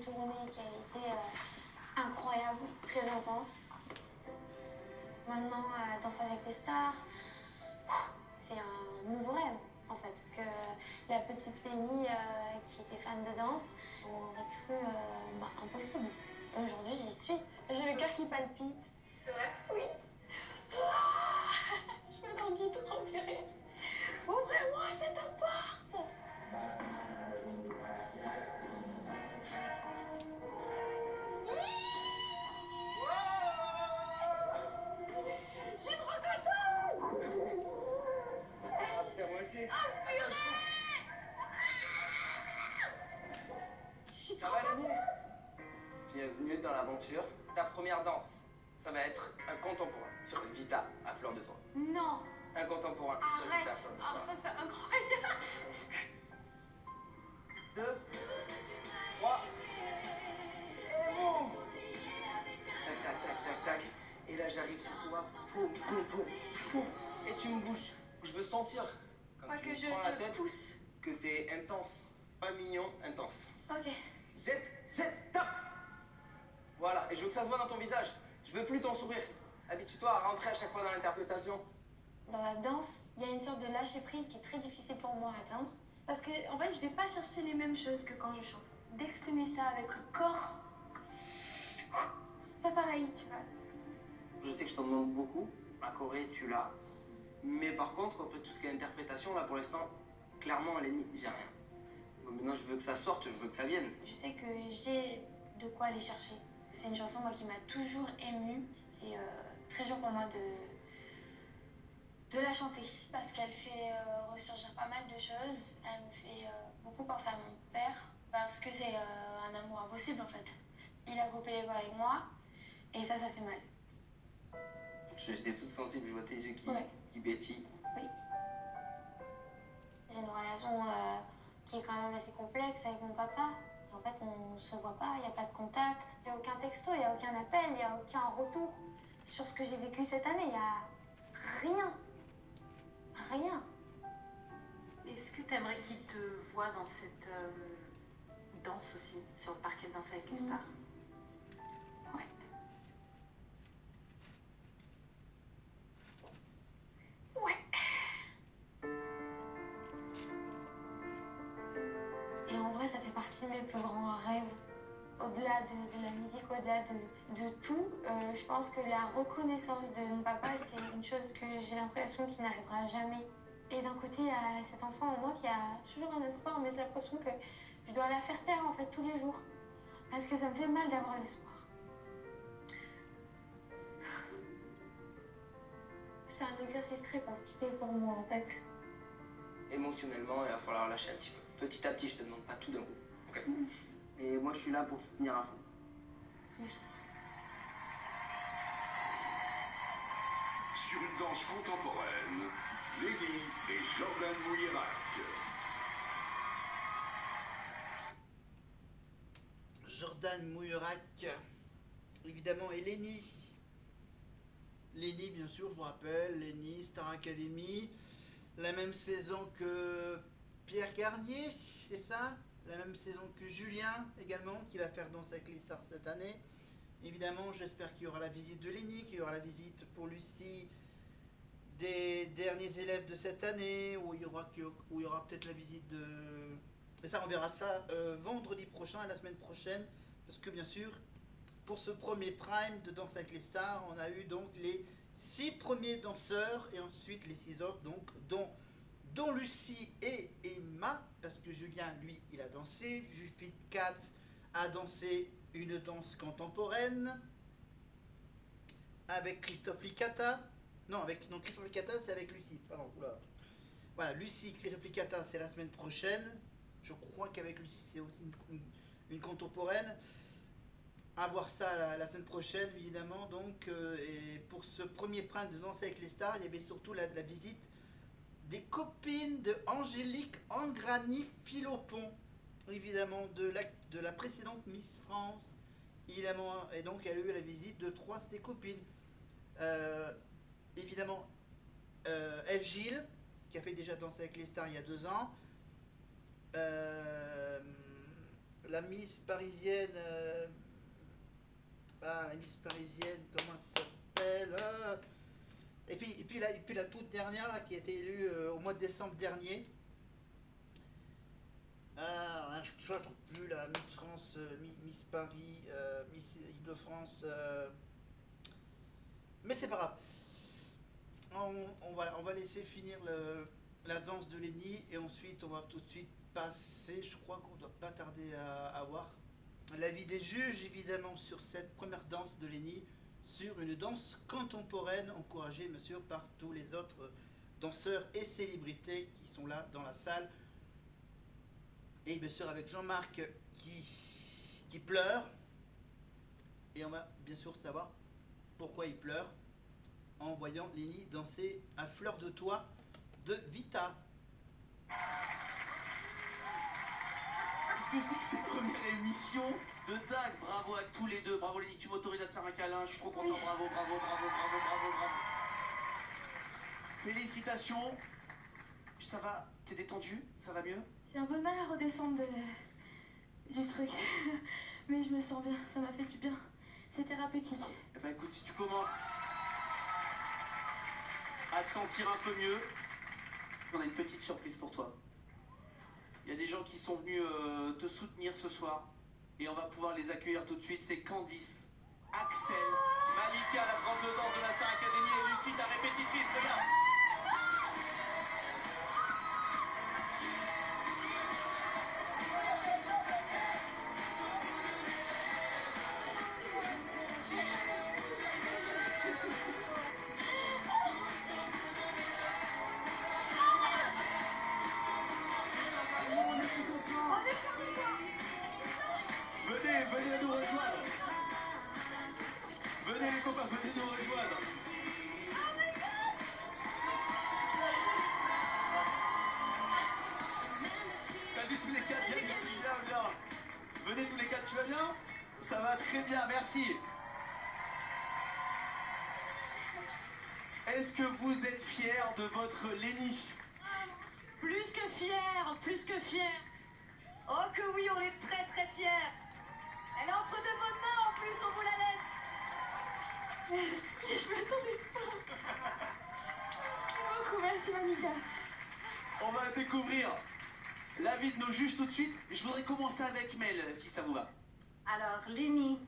tournée qui a été incroyable, très intense. Maintenant, Danse avec les stars, c'est un nouveau rêve, en fait. Que la petite Lénie qui était fan de danse aurait cru impossible. Aujourd'hui, j'y suis. J'ai le cœur qui palpite. C'est vrai? Oui. Je suis dans le guidon, purée. Ouvrez-moi cette porte! J'ai trop content! Moi aussi. Oh, purée! Ça va, Lénie? Bienvenue dans l'aventure. Ta première danse, ça va être un contemporain sur une Vita à fleur de toit. Non! Un contemporain sur une Arrête! Vita à fleur de Oh, toit. ça c'est incroyable! 2, 3, et boum! Tac, tac, tac, tac, tac. Et là, j'arrive sur toi. Boum, boum, boum. Boum. Et tu me bouges. Je veux sentir, quand Pas tu que me je prends la te tête, pousse. que t'es intense. Pas mignon, intense. Ok. Jette, jette, tape! Voilà, et je veux que ça se voit dans ton visage. Je veux plus ton sourire. Habitue-toi à rentrer à chaque fois dans l'interprétation. Dans la danse, il y a une sorte de lâcher prise qui est très difficile pour moi à atteindre. Parce que, en fait, je vais pas chercher les mêmes choses que quand je chante. D'exprimer ça avec le corps, c'est pas pareil, tu vois. Je sais que je t'en demande beaucoup. La Corée, tu l'as. Mais par contre, après tout ce qui est interprétation, là pour l'instant, clairement, Lénie, j'ai rien. Bon, maintenant, je veux que ça sorte, je veux que ça vienne. Je sais que j'ai de quoi aller chercher. C'est une chanson, moi, qui m'a toujours émue. C'était très dur pour moi de la chanter. Parce qu'elle fait ressurgir pas mal de choses. Elle me fait beaucoup penser à mon père. Parce que c'est un amour impossible, en fait. Il a coupé les voix avec moi. Et ça fait mal. J'étais toute sensible, je vois tes yeux qui pétillent. Oui. J'ai une relation qui est quand même assez complexe avec mon papa. En fait, on ne se voit pas, il n'y a pas de contact. Il n'y a aucun texto, il n'y a aucun appel, il n'y a aucun retour sur ce que j'ai vécu cette année. Il n'y a rien. Rien. Est-ce que tu aimerais qu'il te voie dans cette danse aussi, sur le parquet de Danse avec les stars? Ouais. Ouais. Et en vrai, ça fait partie de mes plus grands rêves. Au-delà de la musique, au-delà de tout, je pense que la reconnaissance de mon papa, c'est une chose que j'ai l'impression qu'il n'arrivera jamais. Et d'un côté, il y a cet enfant en moi qui a toujours un espoir, mais j'ai l'impression que je dois la faire taire en fait tous les jours. Parce que ça me fait mal d'avoir l'espoir. C'est un exercice très compliqué pour moi en fait. Émotionnellement, il va falloir lâcher un petit peu. Petit à petit, je te demande pas tout d'un coup. Ok. Et moi, je suis là pour te soutenir à fond. Merci. Sur une danse contemporaine, Lénie et Jordan Mouillerac. Jordan Mouillerac, évidemment, et Lénie. Lénie, bien sûr, je vous rappelle, Lénie, Star Academy, la même saison que Pierre Garnier, c'est ça? La même saison que Julien également, qui va faire Danse avec les stars cette année. Évidemment, j'espère qu'il y aura la visite de Lénie, qu'il y aura la visite pour Lucie des derniers élèves de cette année, où il y aura peut-être la visite de... Et ça, on verra ça vendredi prochain et la semaine prochaine, parce que bien sûr, pour ce premier prime de Danse avec les stars, on a eu donc les 6 premiers danseurs et ensuite les 6 autres, donc dont Lucie et Emma, parce que Julien, lui, il a dansé. Jufit Katz a dansé une danse contemporaine avec Christophe Licata. Non, Christophe Licata, c'est avec Lucie. Pardon, oula. Voilà, Lucie, Christophe Licata, c'est la semaine prochaine. Je crois qu'avec Lucie, c'est aussi une contemporaine. À voir ça la semaine prochaine, évidemment. Donc, et pour ce premier prime de Danse avec les stars, il y avait surtout la visite des copines de Angélique Angrani Philopon, évidemment, de la précédente Miss France, évidemment. Et donc, elle a eu la visite de 3 de ses copines. Évidemment, F. Gilles, qui a fait déjà Danser avec les stars il y a 2 ans. la Miss parisienne. La Miss parisienne, comment elle s'appelle et puis la toute dernière là, qui a été élue au mois de décembre dernier. Je ne trouve plus la Miss France, Miss Paris, Miss Île-de-France. Mais c'est pas grave. On va laisser finir la danse de Lenny et ensuite on va tout de suite passer. Je crois qu'on ne doit pas tarder à voir l'avis des juges évidemment sur cette première danse de Lenny, sur une danse contemporaine encouragée bien sûr par tous les autres danseurs et célébrités qui sont là dans la salle. Et bien sûr avec Jean-Marc qui pleure. Et on va bien sûr savoir pourquoi il pleure en voyant Lenny danser à fleur de toit de Vita. Qu'est-ce que c'est que cette première émission de dingue? Bravo à tous les deux. Bravo Lenny, tu m'autorises à te faire un câlin. Je suis trop content. Oui. Bravo, bravo, bravo, bravo, bravo, bravo. Félicitations. Ça va? T'es détendu? Ça va mieux? J'ai un peu de mal à redescendre du truc. Mais je me sens bien, ça m'a fait du bien. C'est thérapeutique. Eh ben écoute, si tu commences à te sentir un peu mieux, on a une petite surprise pour toi. Il y a des gens qui sont venus te soutenir ce soir et on va pouvoir les accueillir tout de suite. C'est Candice, Axel, Malika, la prof de danse de la Star Academy et Lucie, ta répétitrice. Regarde. Venez nous rejoindre. Venez les copains, venez nous rejoindre. Salut tous les quatre, viens ici, viens. Venez tous les quatre, tu vas bien? Ça va très bien, merci. Est-ce que vous êtes fiers de votre Lenny? Plus que fière, plus que fière. Oh que oui, on est très très fiers. Elle est entre de bonnes mains en plus, on vous la laisse. Merci, je m'attendais pas. Merci beaucoup, merci Monica. On va découvrir l'avis de nos juges tout de suite. Je voudrais commencer avec Mel, si ça vous va. Alors, Lenny,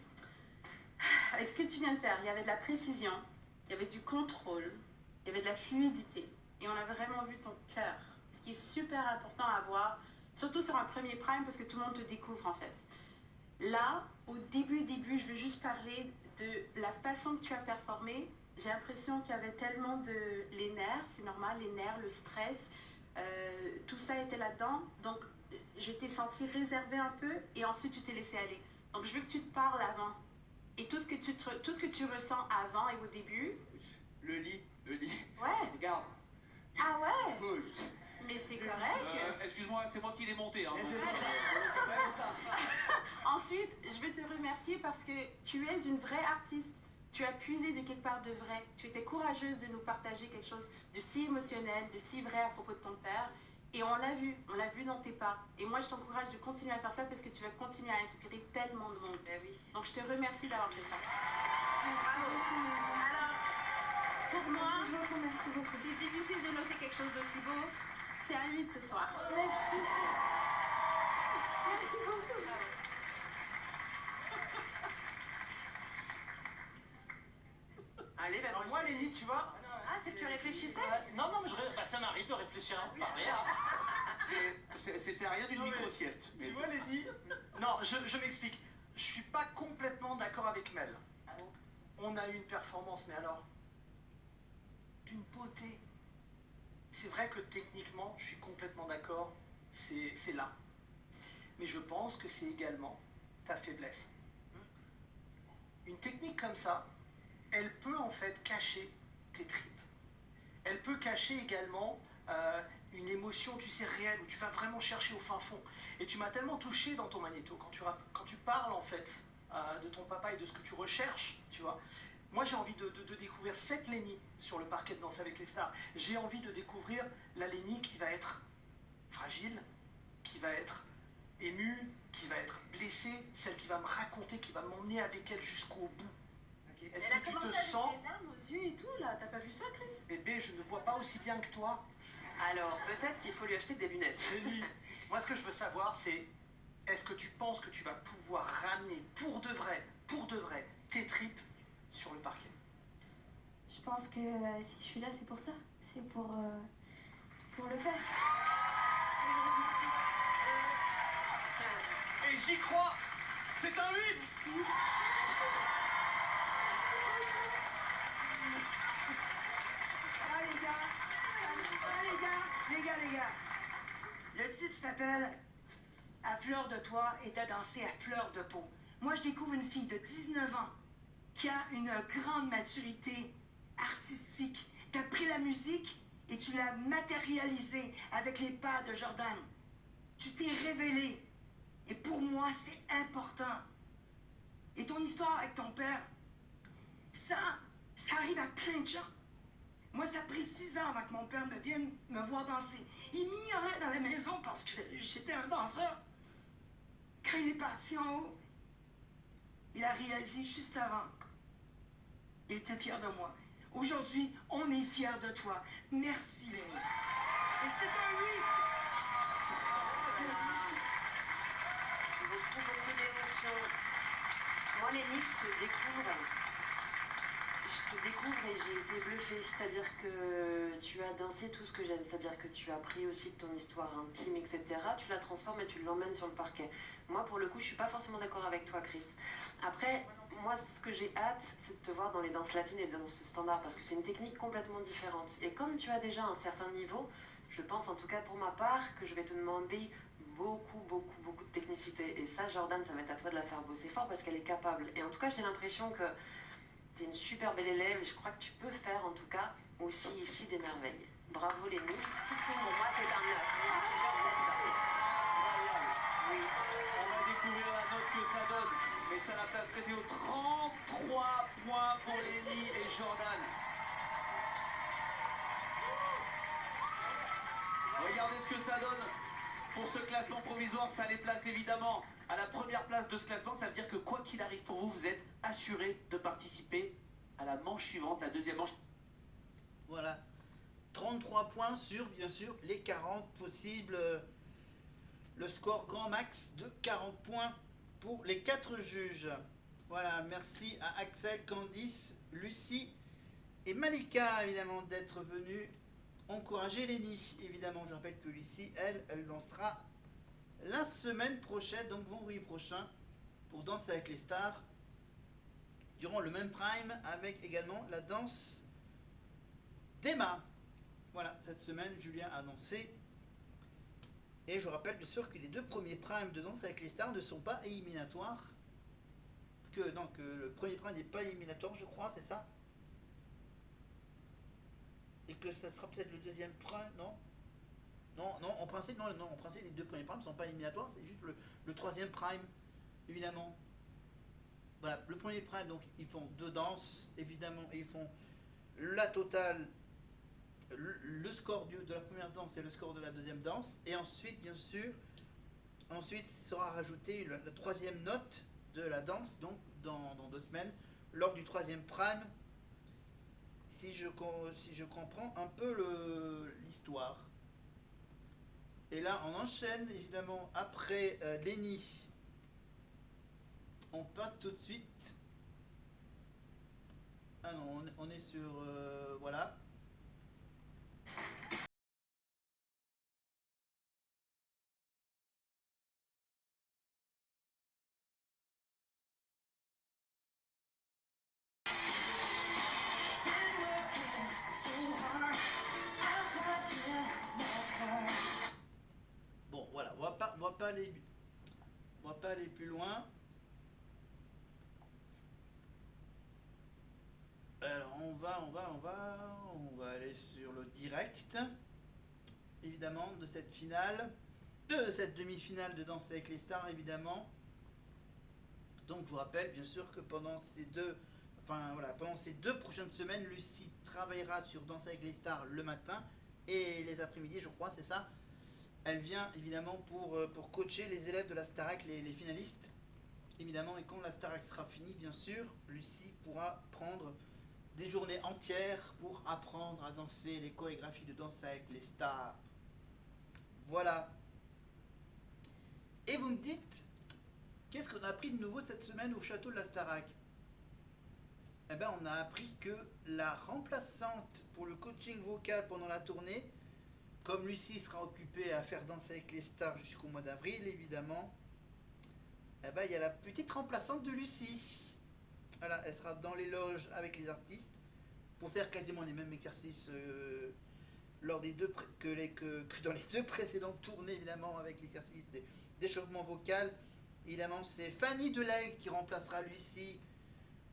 avec ce que tu viens de faire, il y avait de la précision, il y avait du contrôle, il y avait de la fluidité. Et on a vraiment vu ton cœur, ce qui est super important à voir, surtout sur un premier prime, parce que tout le monde te découvre en fait. Là, au début, je veux juste parler de la façon que tu as performé. J'ai l'impression qu'il y avait tellement les nerfs, c'est normal, les nerfs, le stress, tout ça était là-dedans. Donc, je t'ai senti réservé un peu et ensuite tu t'es laissé aller. Donc, je veux que tu te parles avant. Et tout ce que tu ressens avant et au début. Le lit. Ouais. Regarde. Ah ouais. Bouge. Mais c'est correct. Excuse-moi, c'est moi qui l'ai monté. Hein. Ensuite, je veux te remercier parce que tu es une vraie artiste. Tu as puisé de quelque part de vrai. Tu étais courageuse de nous partager quelque chose de si émotionnel, de si vrai à propos de ton père. Et on l'a vu dans tes pas. Et moi, je t'encourage de continuer à faire ça parce que tu vas continuer à inspirer tellement de monde. Eh oui. Donc, je te remercie d'avoir fait ça. Merci beaucoup. Alors, pour moi, Merci beaucoup. c'est difficile de noter quelque chose d'aussi beau. C'est un 8 ce soir. Merci. Merci beaucoup. Allez, ben Alors moi, Lenny, tu vois... Ah, c'est ce que tu réfléchissais? Non, mais ça m'arrive de réfléchir à parler. C'était rien d'une Non, mais micro-sieste. Tu vois, Lenny... Non, je m'explique. Je suis pas complètement d'accord avec Mel. On a eu une performance, mais alors... d'une beauté. C'est vrai que techniquement, je suis complètement d'accord. C'est là. Mais je pense que c'est également ta faiblesse. Une technique comme ça, elle peut en fait cacher tes tripes. Elle peut cacher également une émotion, tu sais, réelle, où tu vas vraiment chercher au fin fond. Et tu m'as tellement touché dans ton magnéto, quand tu parles en fait de ton papa et de ce que tu recherches, tu vois. Moi j'ai envie de découvrir cette Lenny sur le parquet de Danse avec les stars. J'ai envie de découvrir la Lenny qui va être fragile, qui va être émue, qui va être blessée, celle qui va me raconter, qui va m'emmener avec elle jusqu'au bout. Ok. Est-ce Elle a que tu commencé te avec sens... des larmes aux yeux et tout, là. T'as pas vu ça, Chris? Bébé, je ne vois pas aussi bien que toi. Alors, peut-être qu'il faut lui acheter des lunettes. Jenny, moi ce que je veux savoir c'est, est-ce que tu penses que tu vas pouvoir ramener pour de vrai, tes tripes sur le parquet? Je pense que si je suis là, c'est pour ça. C'est pour le faire. Et j'y crois. C'est un 8. Ah les gars, les gars. Le titre s'appelle À fleur de toi et t'as dansé à fleur de peau. Moi je découvre une fille de 19 ans qui a une grande maturité artistique. T'as pris la musique et tu l'as matérialisée avec les pas de Jordan. Tu t'es révélé. Et pour moi, c'est important. Et ton histoire avec ton père, ça arrive à plein de gens. Moi, ça a pris 6 ans avant que mon père me vienne me voir danser. Il m'ignorait dans la maison parce que j'étais un danseur. Quand il est parti en haut, il a réalisé juste avant. Il était fier de moi. Aujourd'hui, on est fiers de toi. Merci, Lénie. Et c'est un oui. Voilà. Beaucoup d'émotions. Moi, Lénie, je te découvre et j'ai été bluffée. C'est-à-dire que tu as dansé tout ce que j'aime. C'est-à-dire que tu as pris aussi de ton histoire intime, etc. Tu la transformes et tu l'emmènes sur le parquet. Moi, pour le coup, je suis pas forcément d'accord avec toi, Chris. Après, moi, ce que j'ai hâte, c'est de te voir dans les danses latines et dans ce standard, parce que c'est une technique complètement différente. Et comme tu as déjà un certain niveau, je pense, en tout cas pour ma part, que je vais te demander beaucoup de technicité. Et ça, Jordan, ça va être à toi de la faire bosser fort parce qu'elle est capable. Et en tout cas, j'ai l'impression que tu es une super belle élève et je crois que tu peux faire, en tout cas, aussi ici des merveilles. Bravo, Lénie. Pour moi, c'est un 9 sur cette danse. Incroyable. Oui. On va découvrir la note que ça donne. Mais ça la place traitée aux 33 points pour Lénie et Jordan. Regardez ce que ça donne. Pour ce classement provisoire, ça les place évidemment à la première place de ce classement. Ça veut dire que quoi qu'il arrive pour vous, vous êtes assuré de participer à la manche suivante, la deuxième manche. Voilà. 33 points sur, bien sûr, les 40 possibles. Le score grand max de 40 points pour les 4 juges. Voilà, merci à Axel, Candice, Lucie et Malika, évidemment, d'être venus encourager Lénie. Évidemment, je rappelle que Lucie, elle dansera la semaine prochaine, donc vendredi prochain, pour Danser avec les stars, durant le même prime, avec également la danse d'Emma. Voilà, cette semaine, Julien a dansé. Et je rappelle bien sûr que les 2 premiers primes de Danse avec les stars ne sont pas éliminatoires. Donc le premier prime n'est pas éliminatoire, je crois, c'est ça? Et que ça sera peut-être le deuxième prime, non? Non, en principe, en principe, les 2 premiers primes ne sont pas éliminatoires, c'est juste le troisième prime, évidemment. Voilà, le premier prime, donc ils font 2 danses, évidemment, et ils font la totale, le score de la première danse et le score de la deuxième danse, et ensuite, bien sûr, sera rajoutée la troisième note de la danse, donc dans 2 semaines, lors du troisième prime, si je comprends un peu l'histoire. Et là, on enchaîne, évidemment, après Lénie. On passe tout de suite. Ah non, on est sur... voilà. Bon, voilà, on va pas aller plus loin. Alors, on va aller sur le direct, évidemment, de cette finale, de cette demi-finale de Danser avec les stars, évidemment. Donc, je vous rappelle, bien sûr, que pendant ces 2 prochaines semaines, Lucie travaillera sur Danser avec les stars le matin et les après-midi, je crois, c'est ça. elle vient évidemment pour coacher les élèves de la Starac, les finalistes. Évidemment, et quand la Starac sera finie, bien sûr, Lucie pourra prendre des journées entières pour apprendre à danser les chorégraphies de danse avec les stars. Voilà. Et vous me dites, qu'est-ce qu'on a appris de nouveau cette semaine au château de la Starac? Eh bien, on a appris que la remplaçante pour le coaching vocal pendant la tournée, comme Lucie sera occupée à faire danser avec les stars jusqu'au mois d'avril, évidemment, eh ben, il y a la petite remplaçante de Lucie. Voilà, elle sera dans les loges avec les artistes pour faire quasiment les mêmes exercices lors des que dans les deux précédentes tournées, évidemment, avec l'exercice d'échauffement vocal. Évidemment, c'est Fanny Delay qui remplacera Lucie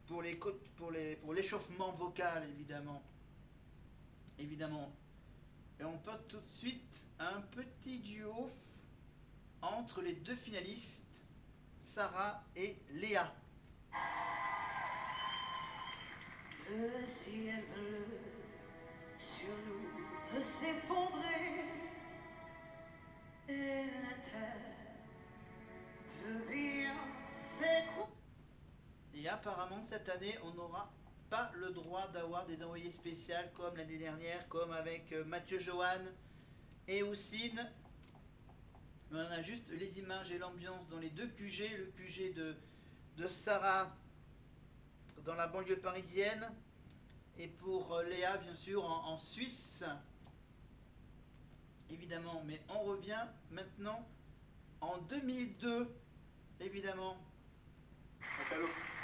pour l'échauffement vocal, évidemment. Évidemment. Et on passe tout de suite à un petit duo entre les deux finalistes, Sarah et Léa. Le ciel bleu sur nous peut s'effondrer et la terre peut bien s'écrouler. Et apparemment cette année on n'aura pas le droit d'avoir des envoyés spéciaux comme l'année dernière, comme avec Mathieu Johan et Houssine. On a juste les images et l'ambiance dans les deux QG, le QG de Sarah dans la banlieue parisienne et pour Léa bien sûr en Suisse, évidemment. Mais on revient maintenant en 2002, évidemment.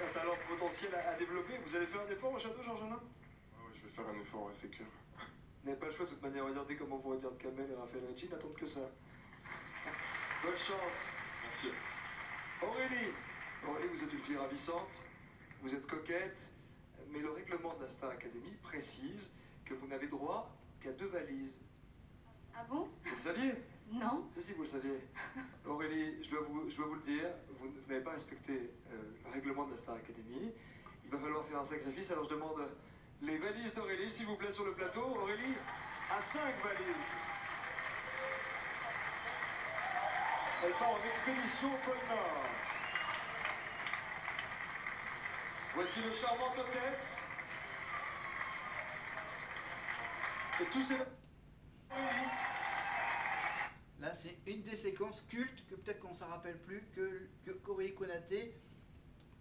Un talent potentiel à développer. Vous allez faire un effort au château, Georges-Jean? Ouais, je vais faire un effort, ouais, c'est clair. Vous n'avez pas le choix de toute manière. Regardez comment vous regardez Kamel et Raphaël Ricci n'attendent que ça. Bonne chance. Merci. Aurélie, vous êtes une fille ravissante, vous êtes coquette, mais le règlement de la Star Academy précise que vous n'avez droit qu'à 2 valises. Ah bon? Vous le saviez? Non. Si, vous le saviez. Aurélie, je dois vous le dire, vous n'avez pas respecté le règlement de la Star Academy. Il va falloir faire un sacrifice, alors je demande les valises d'Aurélie, s'il vous plaît, sur le plateau. Aurélie a 5 valises. Elle part en expédition au pôle Nord. Voici le charmant hôtesse. Et tous ces... Là, c'est une des séquences cultes que peut-être qu'on ne s'en rappelle plus que Aurélie Konaté,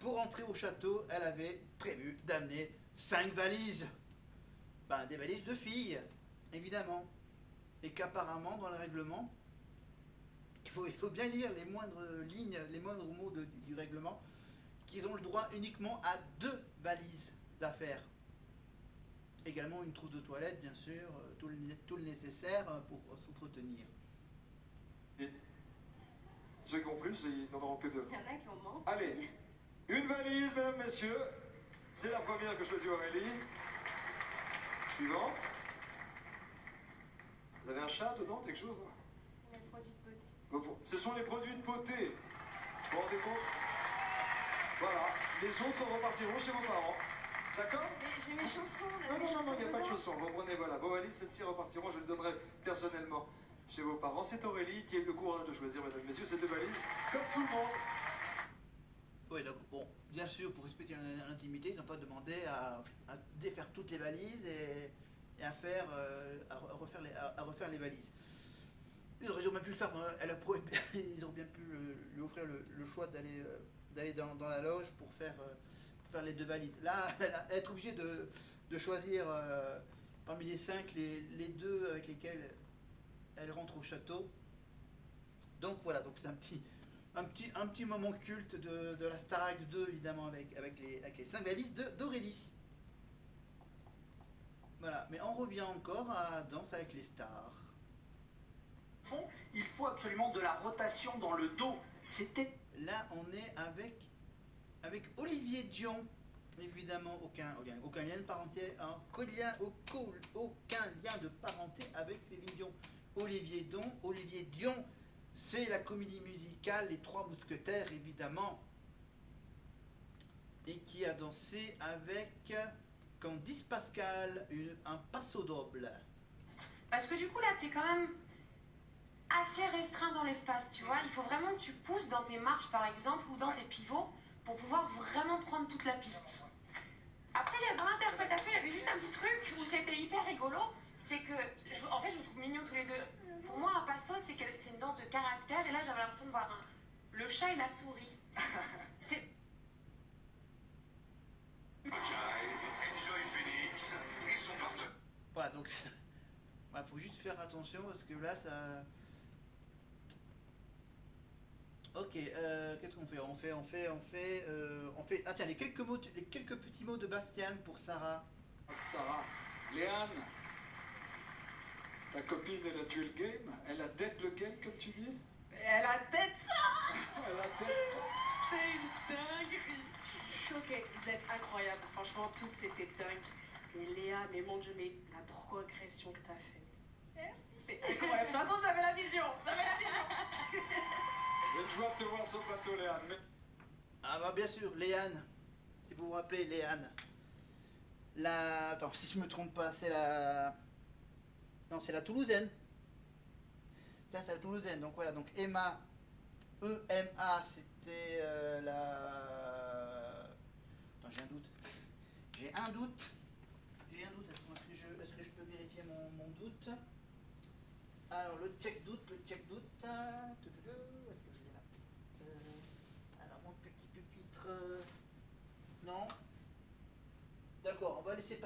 pour entrer au château, elle avait prévu d'amener 5 valises. Ben, des valises de filles, évidemment. Et qu'apparemment, dans le règlement, il faut bien lire les moindres lignes, les moindres mots du règlement, qu'ils ont le droit uniquement à 2 valises d'affaires. Également une trousse de toilette, bien sûr, tout le nécessaire pour s'entretenir. Et ceux qui ont plus, ils n'en auront que 2. Il y en a qui ont manque. Allez, une valise, mesdames, messieurs. C'est la première que choisit Aurélie. Suivante. Vous avez un chat dedans, quelque chose? Les produits de beauté. Ce sont les produits de beauté. Vous vous rendez compte? Voilà. Les autres repartiront chez vos parents. D'accord? Mais j'ai mes chaussons. Non, il n'y a pas de chaussons. Vous prenez, voilà. Vos valises, celles-ci repartiront. Je les donnerai personnellement chez vos parents. C'est Aurélie qui a eu le courage de choisir, mesdames et messieurs, ces 2 valises, comme tout le monde. Oui, donc, bon, bien sûr, pour respecter l'intimité, ils n'ont pas demandé à défaire toutes les valises et à refaire les valises. Ils auraient bien pu le faire, ils auraient bien pu lui offrir le choix d'aller dans la loge pour faire les 2 valises. Là, elle va être obligée de choisir parmi les 5 les 2 avec lesquels elle rentre au château. Donc voilà, donc c'est un petit moment culte de la Starac 2, évidemment, avec les 5 valises d'Aurélie. Voilà, mais on revient encore à Danse avec les stars. Il faut absolument de la rotation dans le dos. C'était... Là, on est avec Olivier Dion. Évidemment, aucun lien de parenté, aucun lien de parenté avec Céline Dion. Olivier Dion, c'est la comédie musicale Les 3 Mousquetaires, évidemment, et qui a dansé avec Candice Pascal un passo doble. Parce que du coup, là, t'es quand même assez restreint dans l'espace, tu vois. Il faut vraiment que tu pousses dans tes marches, par exemple, ou dans tes pivots, pour pouvoir vraiment prendre toute la piste. Après, dans l'interprétation, il y avait juste un petit truc où c'était hyper rigolo. C'est que, en fait, je vous trouve mignons tous les deux. Pour moi, un passo, c'est une danse de caractère. Et là, j'avais l'impression de voir le chat et la souris. C'est... Voilà, donc il faut juste faire attention parce que là ça. Ok, qu'est-ce qu'on fait? On fait. Ah tiens, les quelques petits mots de Bastien pour Sarah. Sarah, Léane, ta copine, elle a tué le game. Elle a dead le game, comme tu dis. Elle a tête ça. Elle a dead ça. C'est une dinguerie. Choquée, vous êtes incroyables. Franchement, tous c'était dingue. Mais Léa, mais mon Dieu, mais la progression que t'as fait. Merci. C'est incroyable. De toute façon, j'avais la vision. J'ai une joie de te voir sur le plateau, Léane. Mais... Ah bah bien sûr, Léane. Si vous vous rappelez, Léane. Attends, si je me trompe pas, c'est la... Non, c'est la Toulousaine. Ça, c'est la Toulousaine. Donc voilà, donc Emma, E-M-A, c'était la... Attends, j'ai un doute. J'ai un doute. Est-ce que je peux vérifier mon doute? Alors, le check-doute. Où est-ce que je l'ai ma petite... Alors, mon petit pupitre... Non. D'accord, on va laisser